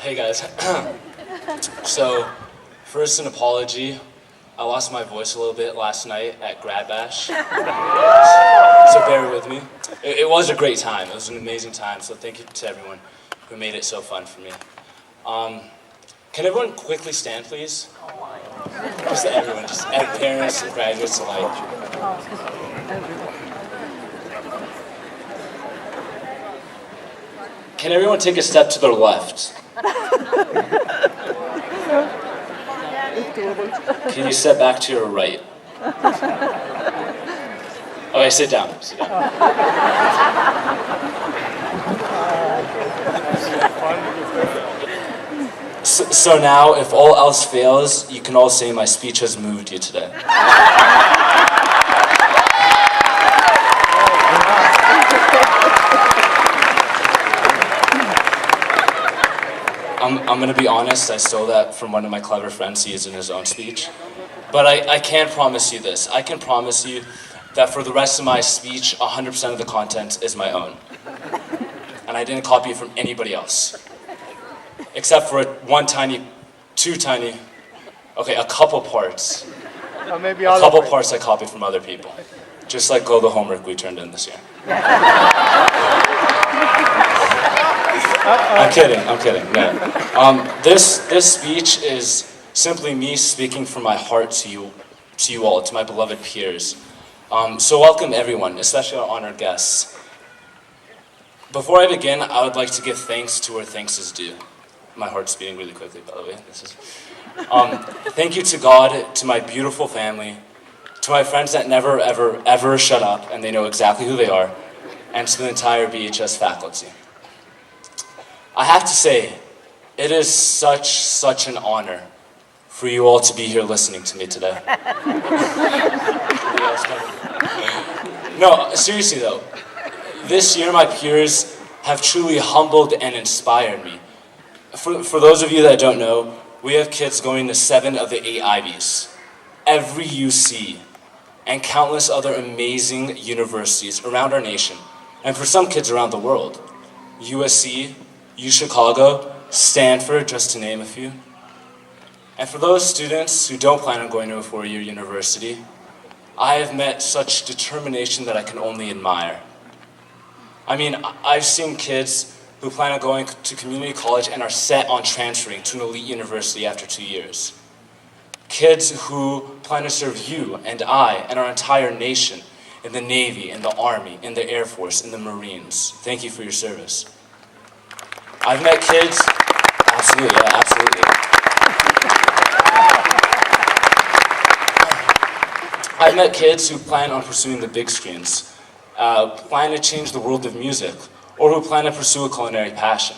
Hey guys. So, first an apology. I lost my voice a little bit last night at Grad Bash. So bear with me. It was a great time. It was an amazing time. So thank you to everyone who made it so fun for me. Can everyone quickly stand, please? Just everyone, just parents and graduates alike. Can everyone take a step to their left? Can you step back to your right? Okay, sit down. Sit down. So now, if all else fails, you can all say my speech has moved you today. I'm going to be honest, I stole that from one of my clever friends. He used it in his own speech. But I can promise you this. I can promise you that for the rest of my speech, 100% of the content is my own. And I didn't copy it from anybody else. Except for a couple parts. Maybe a couple parts I copied from other people. Just like all the homework we turned in this year. I'm kidding. No. This speech is simply me speaking from my heart to you all, to my beloved peers. So welcome everyone, especially our honored guests. Before I begin, I would like to give thanks to where thanks is due. My heart's beating really quickly, by the way. Thank you to God, to my beautiful family, to my friends that never, ever, ever shut up, and they know exactly who they are, and to the entire BHS faculty. I have to say, it is such an honor for you all to be here listening to me today. No, seriously though, this year my peers have truly humbled and inspired me. For those of you that don't know, we have kids going to 7 of the 8 Ivies, every UC, and countless other amazing universities around our nation, and for some kids around the world. USC, UChicago, Stanford, just to name a few. And for those students who don't plan on going to a 4-year university, I have met such determination that I can only admire. I mean, I've seen kids who plan on going to community college and are set on transferring to an elite university after 2 years. Kids who plan to serve you and I and our entire nation in the Navy, in the Army, in the Air Force, in the Marines. Thank you for your service. I've met kids, absolutely. I've met kids who plan on pursuing the big screens, plan to change the world of music, or who plan to pursue a culinary passion.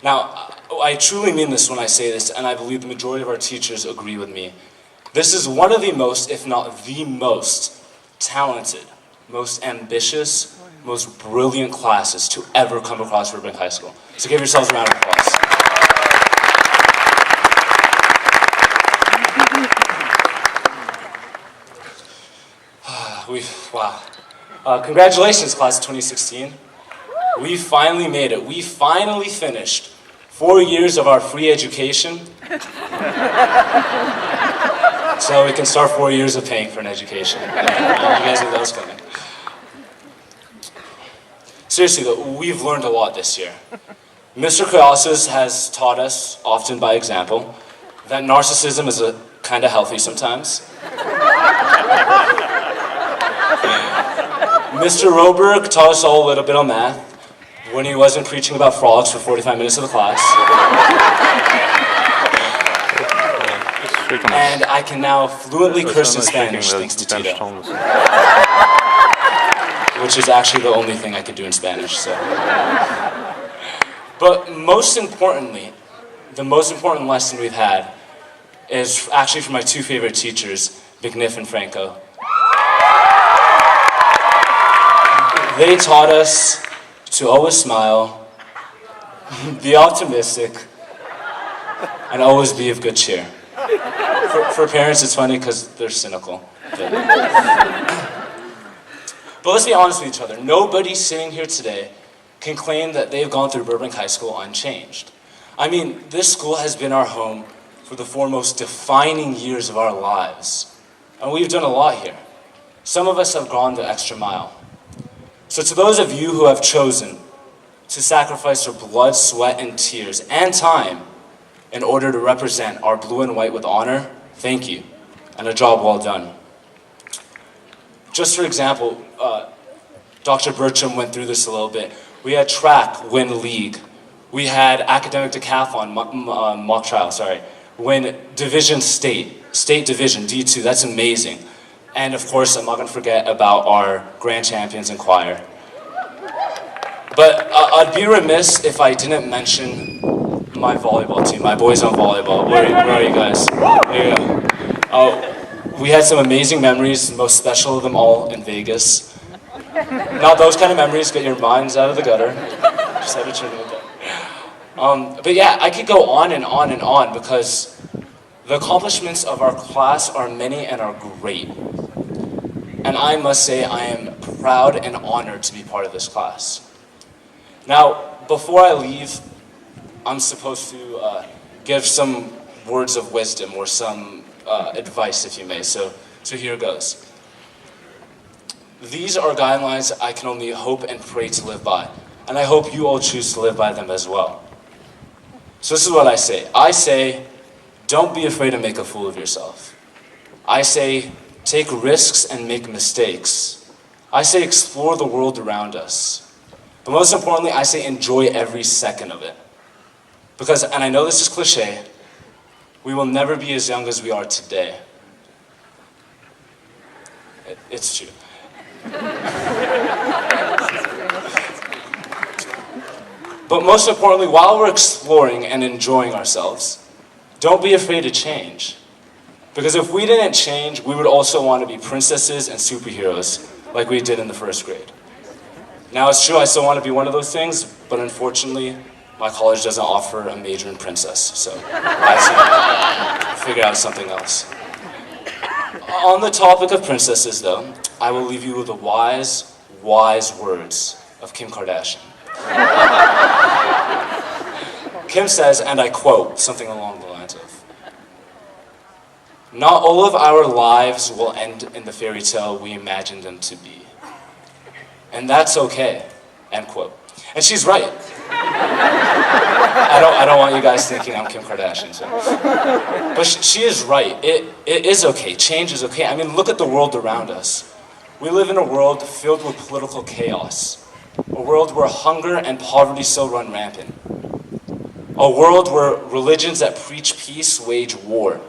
Now, I truly mean this when I say this, and I believe the majority of our teachers agree with me. This is one of the most, if not the most, talented, most ambitious, most brilliant classes to ever come across Burbank High School. So give yourselves a round of applause. Wow. Congratulations, class of 2016. We finally made it. We finally finished 4 years of our free education. So we can start 4 years of paying for an education. You guys knew that was coming. Seriously though, we've learned a lot this year. Mr. Kayasas has taught us, often by example, that narcissism is kind of healthy sometimes. Mr. Roberg taught us all a little bit on math when he wasn't preaching about frogs for 45 minutes of the class. And I can now fluently curse in Spanish thanks to Tito. Which is actually the only thing I could do in Spanish, so. But most importantly, the most important lesson we've had is actually from my 2 favorite teachers, McNiff and Franco. They taught us to always smile, be optimistic, and always be of good cheer. For parents, it's funny because they're cynical. But let's be honest with each other. Nobody sitting here today can claim that they've gone through Burbank High School unchanged. I mean, this school has been our home for the foremost defining years of our lives. And we've done a lot here. Some of us have gone the extra mile. So to those of you who have chosen to sacrifice your blood, sweat, and tears, and time in order to represent our blue and white with honor, thank you, and a job well done. Just for example, Dr. Bertram went through this a little bit. We had track win league. We had academic decathlon, mock trial, win division state division, D2, that's amazing. And of course, I'm not gonna forget about our grand champions in choir. But I'd be remiss if I didn't mention my volleyball team, my boys on volleyball. Where are you guys? There you go. We had some amazing memories, most special of them all in Vegas. Not those kind of memories, get your minds out of the gutter. Just had to turn it down. But yeah, I could go on and on and on because the accomplishments of our class are many and are great. And I must say I am proud and honored to be part of this class. Now, before I leave, I'm supposed to give some words of wisdom or some advice, if you may, so here goes. These are guidelines I can only hope and pray to live by, and I hope you all choose to live by them as well. So this is what I say. I say, don't be afraid to make a fool of yourself. I say, take risks and make mistakes. I say, explore the world around us. But most importantly, I say, enjoy every second of it. Because, and I know this is cliche, we will never be as young as we are today. It's true. But most importantly, while we're exploring and enjoying ourselves, don't be afraid to change. Because if we didn't change, we would also want to be princesses and superheroes like we did in the first grade. Now it's true, I still want to be one of those things, but unfortunately, my college doesn't offer a major in princess, so I have to figure out something else. On the topic of princesses, though, I will leave you with the wise, wise words of Kim Kardashian. Kim says, and I quote, something along the lines of, "Not all of our lives will end in the fairy tale we imagined them to be. And that's okay," end quote. And she's right. I don't want you guys thinking I'm Kim Kardashian. So. But she is right. It is okay. Change is okay. I mean, look at the world around us. We live in a world filled with political chaos. A world where hunger and poverty still run rampant. A world where religions that preach peace wage war.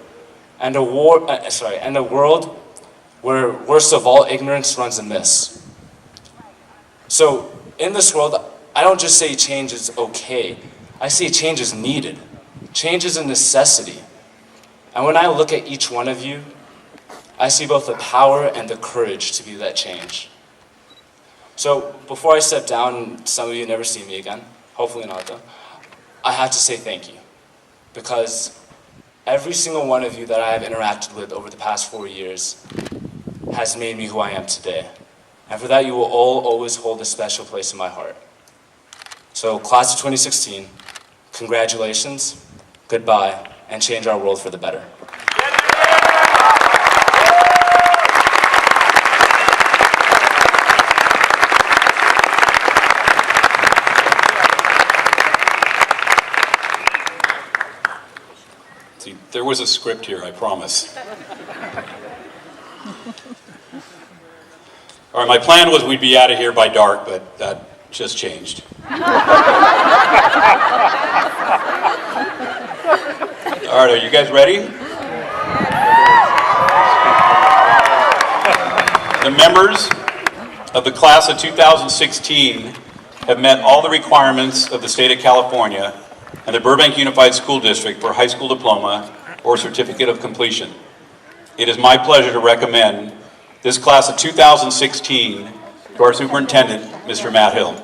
And a world where, worst of all, ignorance runs amiss. So, in this world, I don't just say change is okay. I say change is needed. Change is a necessity. And when I look at each one of you, I see both the power and the courage to be that change. So, before I step down, some of you never see me again, hopefully not though, I have to say thank you. Because every single one of you that I have interacted with over the past 4 years has made me who I am today. And for that, you will all always hold a special place in my heart. So, class of 2016, congratulations, goodbye, and change our world for the better. See, there was a script here, I promise. All right, my plan was we'd be out of here by dark, but that just changed. All right, are you guys ready? The members of the class of 2016 have met all the requirements of the state of California and the Burbank Unified School District for high school diploma or certificate of completion. It is my pleasure to recommend this class of 2016 to our superintendent, Mr. Matt Hill.